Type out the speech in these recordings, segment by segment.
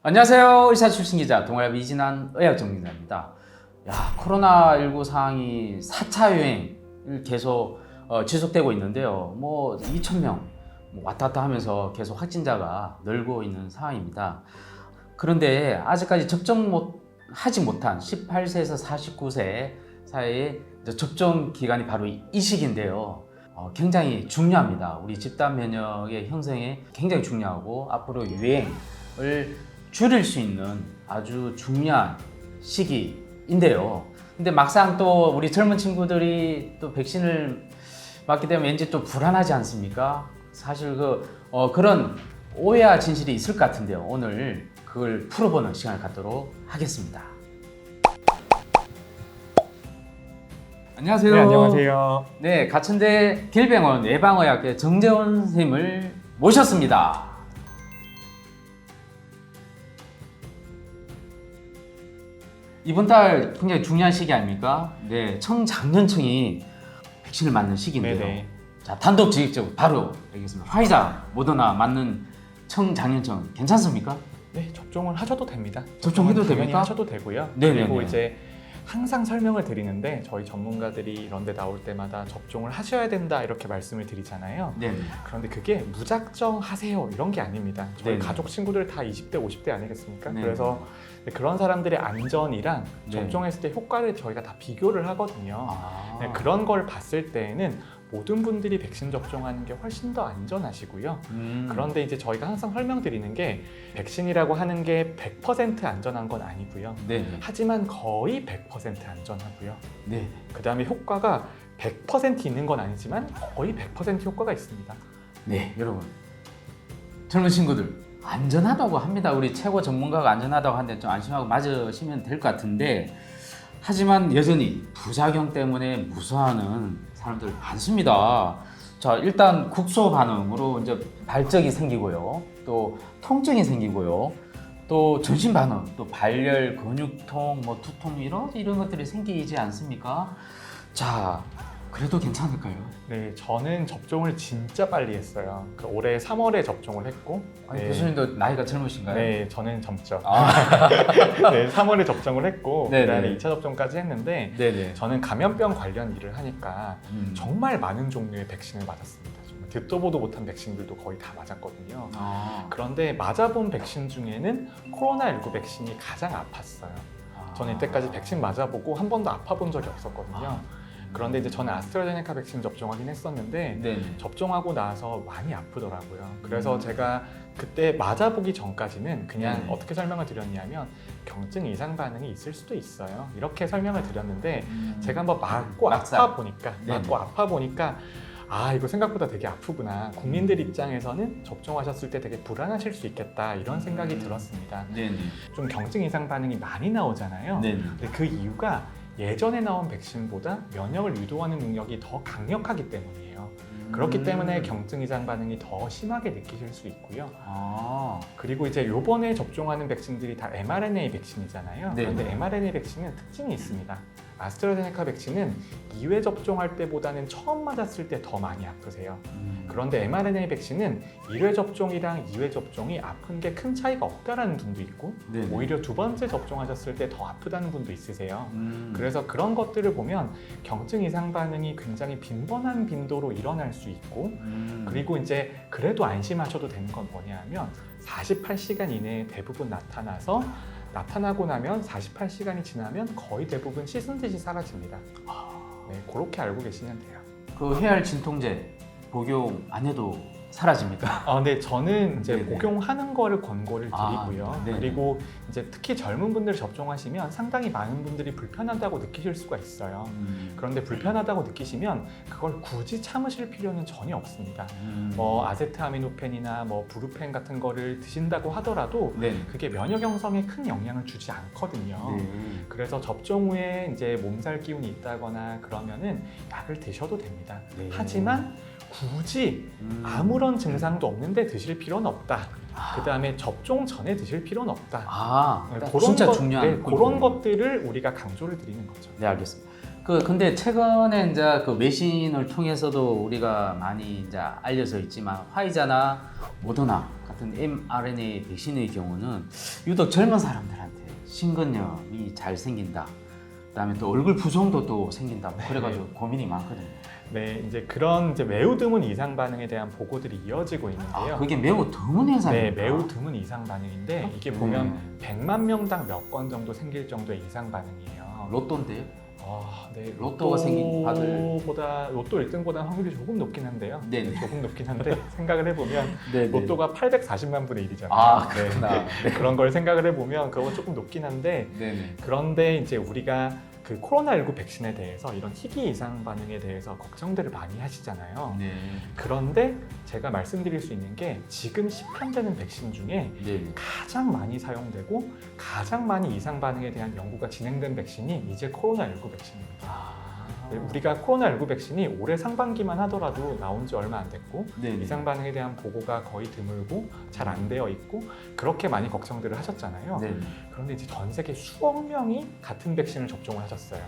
안녕하세요. 의사 출신 기자 동아일보 이진한 의학전문기자입니다. 코로나19 상황이 4차 유행을 계속 지속되고 있는데요. 2,000명 왔다 갔다 하면서 계속 확진자가 늘고 있는 상황입니다. 그런데 아직까지 하지 못한 18세에서 49세 사이의 접종 기간이 바로 이 시기인데요. 굉장히 중요합니다. 우리 집단 면역의 형성에 굉장히 중요하고 앞으로 유행을 줄일 수 있는 아주 중요한 시기인데요. 근데 막상 또 우리 젊은 친구들이 또 백신을 맞게 되면 왠지 또 불안하지 않습니까? 사실 그런 오해와 진실이 있을 것 같은데요. 오늘 그걸 풀어보는 시간을 갖도록 하겠습니다. 안녕하세요. 네, 안녕하세요. 네, 가천대 길병원 예방의학회 정재원 선생님을 모셨습니다. 이번 달 굉장히 중요한 시기 아닙니까? 네, 청장년층이 백신을 맞는 시기인데요. 네네. 자, 단독직입적으로 바로 알겠습니다. 화이자, 모더나 맞는 청장년층 괜찮습니까? 네, 접종을 하셔도 됩니다. 접종해도 당연히 됩니까? 하셔도 되고요. 네네네. 그리고 이제 항상 설명을 드리는데 저희 전문가들이 이런 데 나올 때마다 접종을 하셔야 된다 이렇게 말씀을 드리잖아요. 네. 그런데 그게 무작정 하세요 이런 게 아닙니다. 저희 네네. 가족 친구들 다 20대, 50대 아니겠습니까? 네네. 그래서 그런 사람들의 안전이랑 네. 접종했을 때 효과를 저희가 다 비교를 하거든요. 네, 그런 걸 봤을 때에는 모든 분들이 백신 접종하는 게 훨씬 더 안전하시고요. 그런데 이제 저희가 항상 설명드리는 게 백신이라고 하는 게 100% 안전한 건 아니고요. 네. 하지만 거의 100% 안전하고요. 네. 그 다음에 효과가 100% 있는 건 아니지만 거의 100% 효과가 있습니다. 네, 여러분. 젊은 친구들 안전하다고 합니다. 우리 최고 전문가가 안전하다고 하는데 좀 안심하고 맞으시면 될 것 같은데 하지만 여전히 부작용 때문에 무서워하는 사람들 많습니다. 자, 일단 국소 반응으로 이제 발적이 생기고요. 또 통증이 생기고요. 또 전신 반응, 또 발열, 근육통, 두통 이런 것들이 생기지 않습니까? 자, 그래도 괜찮을까요? 네, 저는 접종을 진짜 빨리 했어요. 올해 3월에 접종을 했고. 아니, 네. 교수님도 나이가 젊으신가요? 네, 저는 젊죠. 아, 네, 3월에 접종을 했고 네네. 그다음에 2차 접종까지 했는데 네네. 저는 감염병 관련 일을 하니까 음. 정말 많은 종류의 백신을 맞았습니다. 정말 듣도 보도 못한 백신들도 거의 다 맞았거든요. 아. 그런데 맞아본 백신 중에는 코로나19 백신이 가장 아팠어요. 저는 이때까지 백신 맞아보고 한 번도 아파본 적이 없었거든요. 그런데 이제 저는 아스트라제네카 백신 접종하긴 했었는데 네. 접종하고 나서 많이 아프더라고요. 그래서 제가 그때 맞아보기 전까지는 그냥 어떻게 설명을 드렸냐면 경증 이상 반응이 있을 수도 있어요. 이렇게 설명을 드렸는데 제가 한번 맞고 막상. 아파 보니까 아, 이거 생각보다 되게 아프구나. 국민들 입장에서는 접종하셨을 때 되게 불안하실 수 있겠다 이런 생각이 들었습니다. 네네. 좀 경증 이상 반응이 많이 나오잖아요. 네네. 근데 그 이유가 예전에 나온 백신보다 면역을 유도하는 능력이 더 강력하기 때문이에요. 그렇기 때문에 경증 이상 반응이 더 심하게 느끼실 수 있고요. 아. 그리고 이제 요번에 접종하는 백신들이 다 mRNA 백신이잖아요. 네. 그런데 mRNA 백신은 특징이 있습니다. 아스트라제네카 백신은 2회 접종할 때보다는 처음 맞았을 때 더 많이 아프세요. 그런데 mRNA 백신은 1회 접종이랑 2회 접종이 아픈 게 큰 차이가 없다라는 분도 있고 네네. 오히려 두 번째 접종하셨을 때 더 아프다는 분도 있으세요. 그래서 그래서 그런 것들을 보면 경증 이상 반응이 굉장히 빈번한 빈도로 일어날 수 있고 그리고 이제 그래도 안심하셔도 되는 건 뭐냐면 48시간 이내에 대부분 나타나고 나면 48시간이 지나면 거의 대부분 씻은 듯이 사라집니다. 네, 그렇게 알고 계시면 돼요. 그 해열 진통제 복용 안 해도 사라집니까? 네, 저는 이제 네네. 복용하는 거를 권고를 아, 드리고요. 네네. 그리고 이제 특히 젊은 분들 접종하시면 상당히 많은 분들이 불편하다고 느끼실 수가 있어요. 그런데 불편하다고 느끼시면 그걸 굳이 참으실 필요는 전혀 없습니다. 아세트아미노펜이나 브루펜 같은 거를 드신다고 하더라도 네. 그게 면역 형성에 큰 영향을 주지 않거든요. 네. 그래서 접종 후에 이제 몸살 기운이 있다거나 그러면은 약을 드셔도 됩니다. 네. 하지만 굳이 아무런 증상도 없는데 드실 필요는 없다. 그 다음에 접종 전에 드실 필요는 없다. 진짜 중요한 그런 것들을 우리가 강조를 드리는 거죠. 네, 알겠습니다. 근데 최근에 이제 그 외신을 통해서도 우리가 많이 이제 알려져 있지만 화이자나 모더나 같은 mRNA 백신의 경우는 유독 젊은 사람들한테 심근염이 잘 생긴다. 그다음에 또 얼굴 부종도 또 생긴다. 뭐 그래가지고 고민이 많거든요. 네, 이제 그런 이제 매우 드문 이상 반응에 대한 보고들이 이어지고 아, 있는데요. 그게 매우 드문 네, 현상입니다. 매우 드문 이상 반응인데 이게 보면 100만 명당 몇 건 정도 생길 정도의 이상 반응이에요. 로또인데요. 네, 로또가 생긴 로또보다 로또 1등보다는 확률이 조금 높긴 한데요. 네네. 조금 높긴 한데 생각을 해보면 네, 로또가 840만 분의 1이잖아요. 아, 그렇구나. 네. 그런 걸 생각을 해보면 그건 조금 높긴 한데 네네. 그런데 이제 우리가 그 코로나19 백신에 대해서 이런 희귀 이상 반응에 대해서 걱정들을 많이 하시잖아요. 네. 그런데 제가 말씀드릴 수 있는 게 지금 시판되는 백신 중에 네. 가장 많이 사용되고 가장 많이 이상 반응에 대한 연구가 진행된 백신이 이제 코로나19 백신입니다. 아. 네, 우리가 코로나19 백신이 올해 상반기만 하더라도 나온 지 얼마 안 됐고 네네. 이상 반응에 대한 보고가 거의 드물고 잘 안 되어 있고 그렇게 많이 걱정들을 하셨잖아요. 네. 그런데 이제 전 세계 수억 명이 같은 백신을 접종을 하셨어요.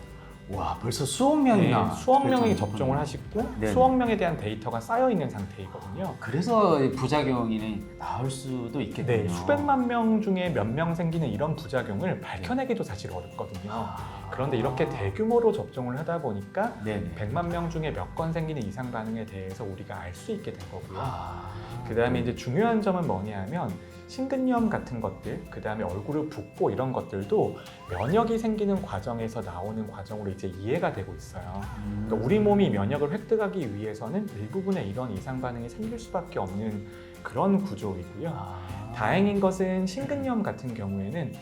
와, 벌써 수억 명이나. 네, 수억 명이 그렇죠. 접종을 하시고 네. 수억 명에 대한 데이터가 쌓여 있는 상태이거든요. 그래서 이 부작용이 나올 수도 있겠군요. 네, 수백만 명 중에 몇 명 생기는 이런 부작용을 밝혀내기도 사실 어렵거든요. 아. 그런데 이렇게 대규모로 접종을 하다 보니까 네네. 100만 명 중에 몇 건 생기는 이상 반응에 대해서 우리가 알 수 있게 된 거고요. 아. 그 다음에 이제 중요한 점은 뭐냐 하면 심근염 같은 것들, 그 다음에 얼굴을 붓고 이런 것들도 면역이 생기는 과정에서 나오는 과정으로 이제 이해가 되고 있어요. 그러니까 우리 몸이 면역을 획득하기 위해서는 일부분의 이런 이상 반응이 생길 수밖에 없는 그런 구조이고요. 아. 다행인 것은 심근염 같은 경우에는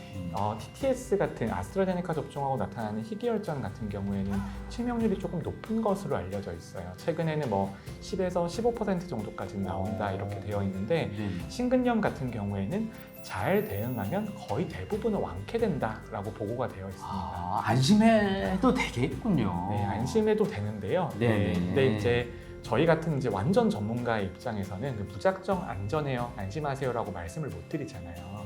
TTS 같은 아스트라제네카 접종하고 나타나는 희귀혈전 같은 경우에는 치명률이 조금 높은 것으로 알려져 있어요. 최근에는 뭐 10에서 15% 정도까지 나온다 이렇게 되어 있는데 네. 심근염 같은 경우에는 잘 대응하면 거의 대부분은 완쾌된다라고 보고가 되어 있습니다. 아, 안심해도 되겠군요. 네, 안심해도 되는데요. 네네. 근데 이제 저희 같은 이제 완전 전문가의 입장에서는 그 무작정 안전해요, 안심하세요라고 말씀을 못 드리잖아요.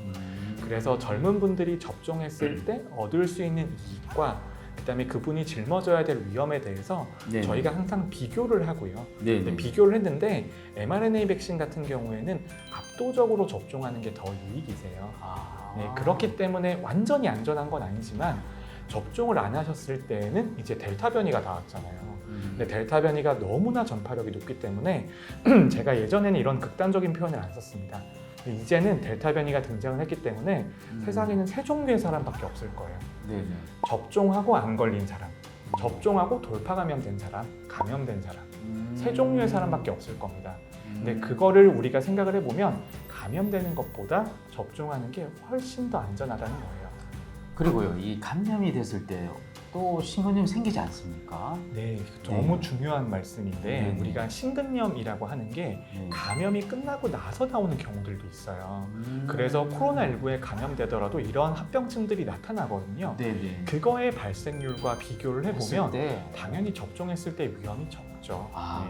그래서 젊은 분들이 접종했을 때 얻을 수 있는 이익과 그다음에 그분이 짊어져야 될 위험에 대해서 네네. 저희가 항상 비교를 하고요. 네네. 근데 비교를 했는데 mRNA 백신 같은 경우에는 압도적으로 접종하는 게 더 유익이세요. 아. 네, 그렇기 때문에 완전히 안전한 건 아니지만 접종을 안 하셨을 때는 이제 델타 변이가 나왔잖아요. 근데 델타 변이가 너무나 전파력이 높기 때문에 제가 예전에는 이런 극단적인 표현을 안 썼습니다. 근데 이제는 델타 변이가 등장을 했기 때문에 세상에는 세 종류의 사람밖에 없을 거예요. 네네. 접종하고 안 걸린 사람, 접종하고 돌파 감염된 사람, 감염된 사람. 세 종류의 사람밖에 없을 겁니다. 근데 그거를 우리가 생각을 해보면 감염되는 것보다 접종하는 게 훨씬 더 안전하다는 거예요. 그리고요, 이 감염이 됐을 때 또 심근염 생기지 않습니까? 네, 너무 네. 중요한 말씀인데 네. 우리가 심근염이라고 하는 게 네. 감염이 끝나고 나서 나오는 경우들도 있어요. 그래서 코로나19에 감염되더라도 이런 합병증들이 나타나거든요. 네네. 그거의 발생률과 비교를 했을 해보면 때. 당연히 접종했을 때 위험이 적죠. 아.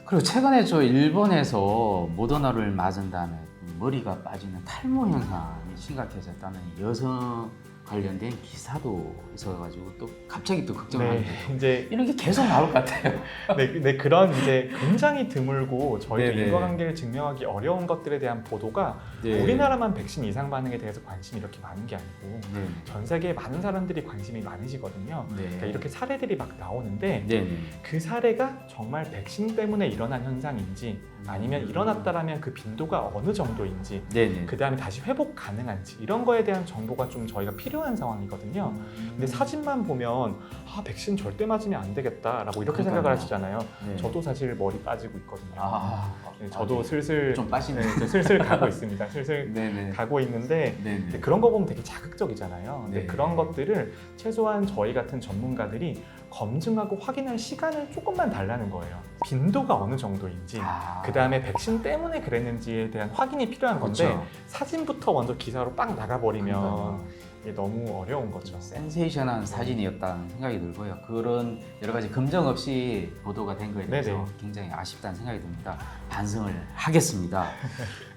그리고 최근에 저 일본에서 모더나를 맞은 다음에 머리가 빠지는 탈모 현상이 심각해졌다는 여성 관련된 기사도 있어가지고 또 갑자기 또 걱정하는데 이제 이런 게 계속 나올 것 같아요. 네, 그런 이제 굉장히 드물고 저희도 네네. 인과관계를 증명하기 어려운 것들에 대한 보도가 네. 우리나라만 백신 이상 반응에 대해서 관심이 이렇게 많은 게 아니고 네. 전 세계 많은 사람들이 관심이 많으시거든요. 네. 그러니까 이렇게 사례들이 막 나오는데 네네. 그 사례가 정말 백신 때문에 일어난 현상인지 아니면 일어났다라면 그 빈도가 어느 정도인지 네네. 그 다음에 다시 회복 가능한지 이런 거에 대한 정보가 좀 저희가 필요한 상황이거든요. 근데 사진만 보면 백신 절대 맞으면 안 되겠다라고 이렇게 그러니까요. 생각을 하시잖아요. 네. 저도 사실 머리 빠지고 있거든요. 아, 네, 저도 슬슬 좀 빠지네. 네, 슬슬 가고 있습니다. 슬슬 네네. 가고 있는데 네네. 근데 그런 거 보면 되게 자극적이잖아요. 근데 네. 그런 것들을 최소한 저희 같은 전문가들이 검증하고 확인할 시간을 조금만 달라는 거예요. 빈도가 어느 정도인지, 아. 그 다음에 백신 때문에 그랬는지에 대한 확인이 필요한 건데 그렇죠. 사진부터 먼저 기사로 빵 나가버리면 그러니까요. 이게 너무 어려운 거죠. 센세이션한 사진이었다는 생각이 들고요. 그런 여러 가지 검증 없이 보도가 된 거에 대해서 네네. 굉장히 아쉽다는 생각이 듭니다. 반성을 하겠습니다.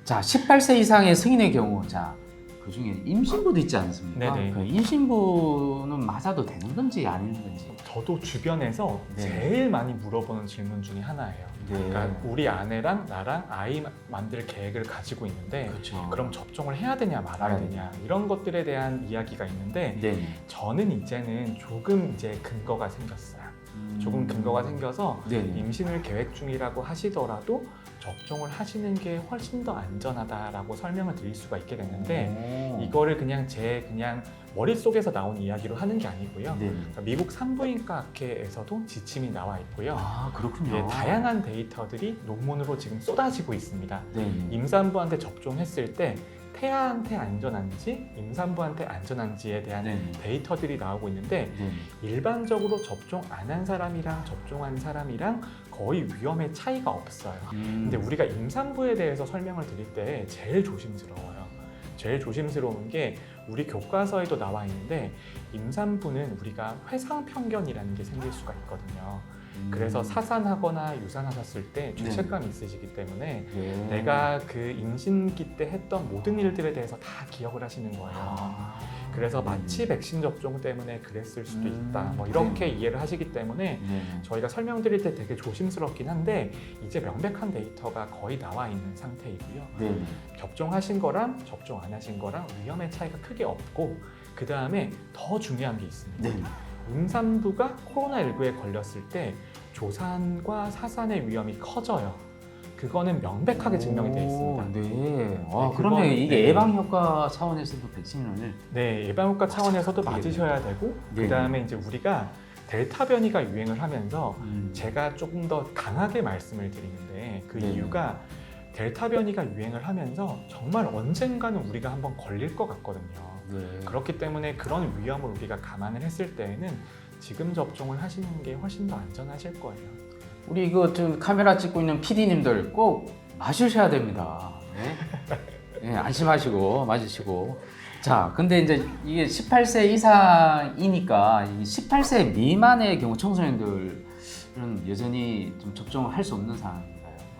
자, 18세 이상의 성인의 경우, 자, 그 중에 임신부도 있지 않습니까? 네네. 그 임신부는 맞아도 되는 건지 아닌 건지. 저도 주변에서 네. 제일 많이 물어보는 질문 중에 하나예요. 네. 그러니까 우리 아내랑 나랑 아이 만들 계획을 가지고 있는데 그렇죠. 그럼 접종을 해야 되냐 말아야 되냐 이런 것들에 대한 이야기가 있는데 네. 저는 이제는 조금 이제 근거가 생겼어요. 조금 근거가 생겨서 네. 임신을 계획 중이라고 하시더라도 접종을 하시는 게 훨씬 더 안전하다라고 설명을 드릴 수가 있게 됐는데 이거를 그냥 제 머릿속에서 나온 이야기로 하는 게 아니고요. 네. 그러니까 미국 산부인과 학회에서도 지침이 나와 있고요. 아 그렇군요. 예, 다양한 데이터들이 논문으로 지금 쏟아지고 있습니다. 네. 임산부한테 접종했을 때 태아한테 안전한지 임산부한테 안전한지에 대한 네. 데이터들이 나오고 있는데 네. 일반적으로 접종 안 한 사람이랑 접종한 사람이랑 거의 위험의 차이가 없어요. 근데 우리가 임산부에 대해서 설명을 드릴 때 제일 조심스러워요. 제일 조심스러운 게 우리 교과서에도 나와 있는데 임산부는 우리가 회상 편견이라는 게 생길 수가 있거든요. 그래서 사산하거나 유산하셨을 때 죄책감이 있으시기 때문에 네. 내가 그 임신기 때 했던 모든 일들에 대해서 다 기억을 하시는 거예요. 그래서 마치 백신 접종 때문에 그랬을 수도 있다. 뭐 이렇게 이해를 하시기 때문에 네. 저희가 설명드릴 때 되게 조심스럽긴 한데 이제 명백한 데이터가 거의 나와 있는 상태이고요. 네. 접종하신 거랑 접종 안 하신 거랑 위험의 차이가 크게 없고 그 다음에 더 중요한 게 있습니다. 네. 임산부가 코로나19에 걸렸을 때 조산과 사산의 위험이 커져요. 그거는 명백하게 증명이 되어 있습니다. 네. 아, 네, 그러면 그건- 이게 네. 예방 효과 차원에서도 백신을 네, 예방효과 차원에서도 네. 맞으셔야 되고 네. 그 다음에 이제 우리가 델타 변이가 유행을 하면서 제가 조금 더 강하게 말씀을 드리는데 그 네. 이유가 델타 변이가 유행을 하면서 정말 언젠가는 우리가 한번 걸릴 것 같거든요. 네. 그렇기 때문에 그런 위험을 우리가 감안을 했을 때에는 지금 접종을 하시는 게 훨씬 더 안전하실 거예요. 우리 이거 좀 카메라 찍고 있는 PD님들 꼭 맞으셔야 됩니다. 네? 네, 안심하시고 맞으시고. 자, 근데 이제 이게 18세 이상이니까 18세 미만의 경우 청소년들은 여전히 좀 접종을 할 수 없는 상황인가요?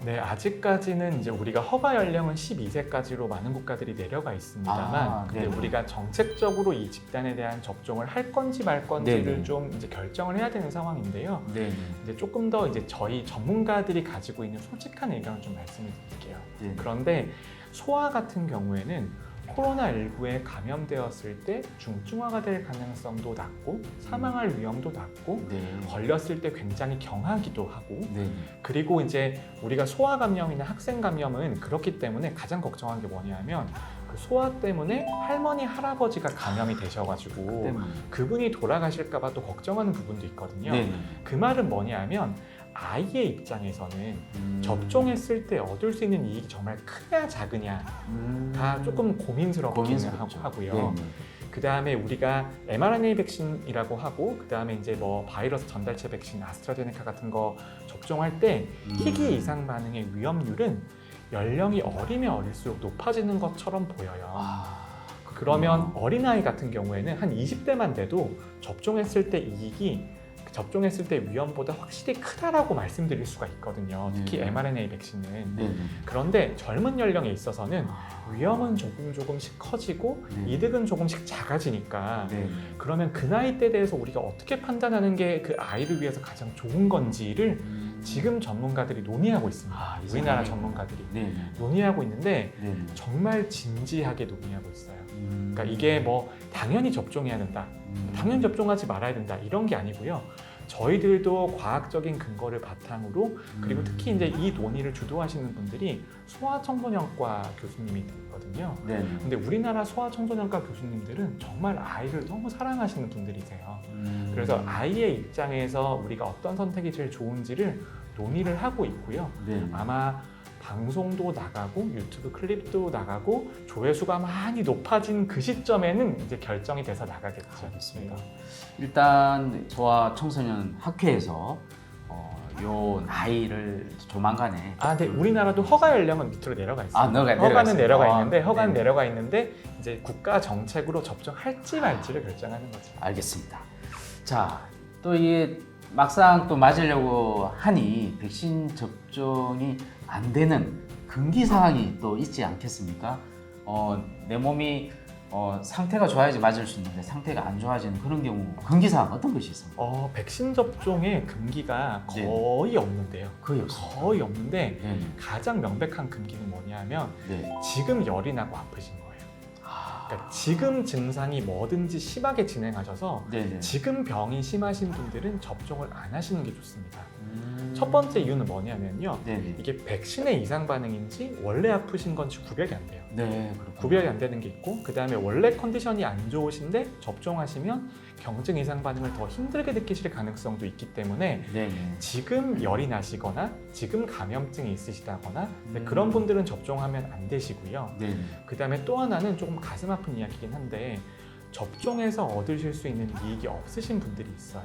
네, 아직까지는 이제 우리가 허가 연령은 12세까지로 많은 국가들이 내려가 있습니다만, 아, 근데 네네. 우리가 정책적으로 이 집단에 대한 접종을 할 건지 말 건지를 네네. 좀 이제 결정을 해야 되는 상황인데요. 네. 이제 조금 더 이제 저희 전문가들이 가지고 있는 솔직한 의견을 좀 말씀을 드릴게요. 네. 그런데 소아 같은 경우에는 코로나19에 감염되었을 때 중증화가 될 가능성도 낮고 사망할 위험도 낮고 네. 걸렸을 때 굉장히 경하기도 하고 네. 그리고 이제 우리가 소아 감염이나 학생 감염은 그렇기 때문에 가장 걱정한 게 뭐냐면 그 소아 때문에 할머니 할아버지가 감염이 되셔가지고 때문에. 그분이 돌아가실까 봐 또 걱정하는 부분도 있거든요. 네. 그 말은 뭐냐면 아이의 입장에서는 접종했을 때 얻을 수 있는 이익이 정말 크냐 작으냐가 조금 고민스럽긴 고민스럽죠. 하고요. 네. 그 다음에 우리가 mRNA 백신이라고 하고 그 다음에 이제 뭐 바이러스 전달체 백신 아스트라제네카 같은 거 접종할 때 희귀 이상 반응의 위험률은 연령이 어리면 어릴수록 높아지는 것처럼 보여요. 아, 그러면 어린아이 같은 경우에는 한 20대만 돼도 접종했을 때 이익이 접종했을 때 위험보다 확실히 크다라고 말씀드릴 수가 있거든요. 특히 네. mRNA 백신은. 네. 그런데 젊은 연령에 있어서는 아, 위험은 조금씩 커지고 네. 이득은 조금씩 작아지니까 네. 그러면 그 나이 때 대해서 우리가 어떻게 판단하는 게 그 아이를 위해서 가장 좋은 건지를 지금 전문가들이 논의하고 있습니다. 아, 이 우리나라 상황이- 전문가들이 네. 논의하고 있는데 네. 정말 진지하게 논의하고 있어요. 그러니까 음. 이게 뭐 당연히 접종해야 된다, 당연히 접종하지 말아야 된다 이런 게 아니고요. 저희들도 과학적인 근거를 바탕으로 그리고 특히 이제 이 논의를 주도하시는 분들이 소아청소년과 교수님이거든요. 네. 근데 우리나라 소아청소년과 교수님들은 정말 아이를 너무 사랑하시는 분들이세요. 그래서 아이의 입장에서 우리가 어떤 선택이 제일 좋은지를 논의를 하고 있고요. 네. 아마 방송도 나가고 유튜브 클립도 나가고 조회수가 많이 높아진 그 시점에는 이제 결정이 돼서 나가겠죠. 알겠습니다. 일단 소아 청소년 학회에서 요 나이를 조만간에 네, 우리나라도 허가 연령은 밑으로 내려가 있습니다. 내려가 허가는 있어요. 내려가 아, 있는데 허가는 네. 내려가 있는데 이제 국가 정책으로 접종할지 말지를 결정하는 거죠. 알겠습니다. 자, 또 이게 막상 또 맞으려고 하니 백신 접종이 안 되는 금기 사항이 또 있지 않겠습니까? 내 몸이 상태가 좋아야지 맞을 수 있는데 상태가 안 좋아지는 그런 경우 금기사항 어떤 것이 있습니까? 백신 접종에 금기가 네. 거의 없는데요. 거의 없습니다. 거의 없는데 네. 가장 명백한 금기는 뭐냐면 네. 지금 열이 나고 아프신 거예요. 그러니까 지금 증상이 뭐든지 심하게 진행하셔서 네네. 지금 병이 심하신 분들은 접종을 안 하시는 게 좋습니다. 첫 번째 이유는 뭐냐면요. 네네. 이게 백신의 이상 반응인지 원래 아프신 건지 구별이 안 돼요. 네, 그렇군요. 구별이 안 되는 게 있고 그 다음에 원래 컨디션이 안 좋으신데 접종하시면 경증 이상 반응을 더 힘들게 느끼실 가능성도 있기 때문에 네네. 지금 열이 나시거나 지금 감염증이 있으시다거나 그런 분들은 접종하면 안 되시고요. 네네. 그 다음에 또 하나는 조금 가슴 아픈 이야기긴 한데 접종해서 얻으실 수 있는 이익이 없으신 분들이 있어요.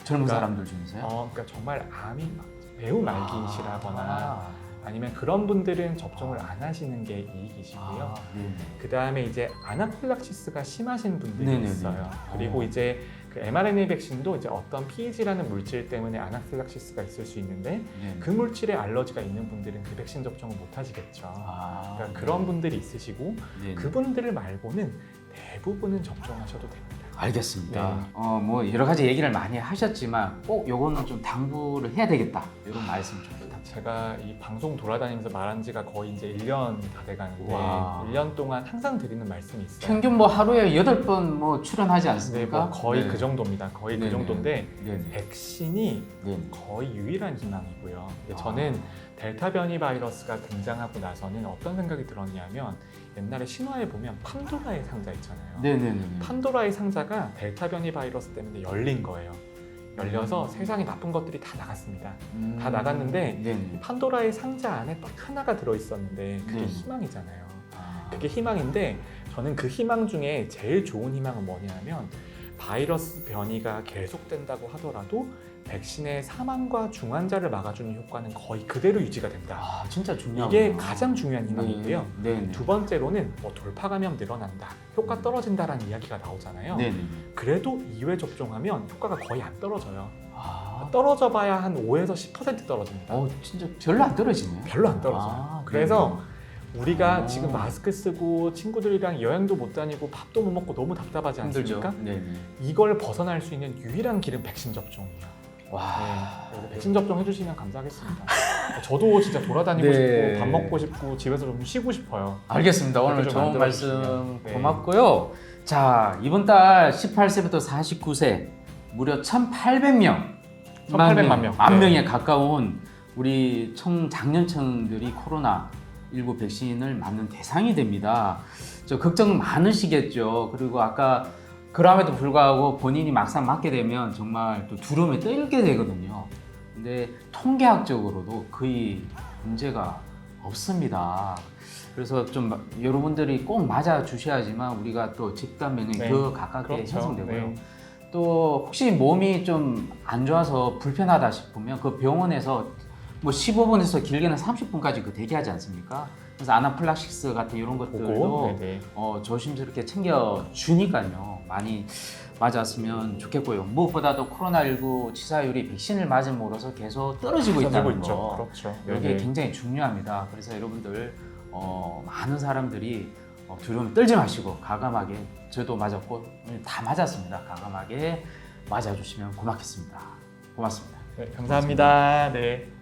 젊은 그러니까, 사람들 중에서요? 그러니까 정말 암이 매우 말기시라거나 아. 아니면 그런 분들은 접종을 안 하시는 게 이익이시고요. 네네. 그 다음에 이제 아나필락시스가 심하신 분들이 네네네. 있어요. 그리고 이제 그 mRNA 백신도 이제 어떤 PEG라는 물질 때문에 아나필락시스가 있을 수 있는데 네네. 그 물질에 알러지가 있는 분들은 그 백신 접종을 못 하시겠죠. 그러니까 그런 분들이 있으시고 네네. 그분들 말고는 대부분은 접종하셔도 됩니다. 알겠습니다. 네. 뭐 여러 가지 얘기를 많이 하셨지만 꼭 요거는 좀 당부를 해야 되겠다. 이런 말씀 좀 부탁드립니다. 제가 이 방송 돌아다니면서 말한 지가 거의 이제 1년 다 돼가는데 와. 1년 동안 항상 드리는 말씀이 있어요. 평균 뭐 하루에 8번 뭐 출연하지 네, 않습니까? 뭐 거의 네. 그 정도입니다. 거의 네네. 그 정도인데 네네. 백신이 네네. 거의 유일한 희망이고요. 근데 아. 저는 델타 변이 바이러스가 등장하고 나서는 어떤 생각이 들었냐면 옛날에 신화에 보면 판도라의 상자 있잖아요. 네네네. 판도라의 상자가 델타 변이 바이러스 때문에 열린 거예요. 열려서 세상에 나쁜 것들이 다 나갔습니다. 다 나갔는데 네네. 판도라의 상자 안에 딱 하나가 들어있었는데 그게 네. 희망이잖아요. 아. 그게 희망인데 저는 그 희망 중에 제일 좋은 희망은 뭐냐면 바이러스 변이가 계속된다고 하더라도 백신의 사망과 중환자를 막아주는 효과는 거의 그대로 유지가 된다. 아, 진짜 중요하구나. 이게 가장 중요한 희망이고요. 네네. 두 번째로는 뭐 돌파 감염 늘어난다, 효과 떨어진다라는 이야기가 나오잖아요. 네네. 그래도 2회 접종하면 효과가 거의 안 떨어져요. 아. 떨어져 봐야 한 5에서 10% 떨어집니다. 진짜 별로 안 떨어지네요. 별로 안 떨어져요. 그래서 우리가 오. 지금 마스크 쓰고 친구들이랑 여행도 못 다니고 밥도 못 먹고 너무 답답하지 힘들죠. 않습니까? 네네. 이걸 벗어날 수 있는 유일한 길은 백신 접종이에요. 와. 네, 그래서 백신 접종 해주시면 감사하겠습니다. 저도 진짜 돌아다니고 네. 싶고 밥 먹고 싶고 집에서 좀 쉬고 싶어요. 알겠습니다. 오늘 그렇게 좀 좋은 말씀 만들어주시면. 네. 고맙고요. 자, 이번 달 18세부터 49세 무려 1,800명, 1,800만 명. 만 네. 명에 가까운 우리 장년층들이 코로나19 백신을 맞는 대상이 됩니다. 저 걱정 많으시겠죠. 그리고 아까 그럼에도 불구하고 본인이 막상 맞게 되면 정말 또 두려움에 떨게 되거든요. 근데 통계학적으로도 거의 문제가 없습니다. 그래서 좀 여러분들이 꼭 맞아 주셔야지만 우리가 또 집단 면역이 네. 더 가깝게 그렇죠. 형성되고요. 네. 또 혹시 몸이 좀 안 좋아서 불편하다 싶으면 그 병원에서 뭐 15분에서 길게는 30분까지 그 대기하지 않습니까? 그래서 아나필락시스 같은 이런 것들도 보고 네네. 조심스럽게 챙겨 주니까요. 많이 맞았으면 좋겠고요. 무엇보다도 코로나19 치사율이 백신을 맞음으로써 계속 떨어지고 있다는 있죠. 거. 그렇죠. 이게 네네. 굉장히 중요합니다. 그래서 여러분들 많은 사람들이 두려움 떨지 마시고 과감하게 저도 맞았고 다 맞았습니다. 과감하게 맞아주시면 고맙겠습니다. 고맙습니다. 네, 감사합니다. 네.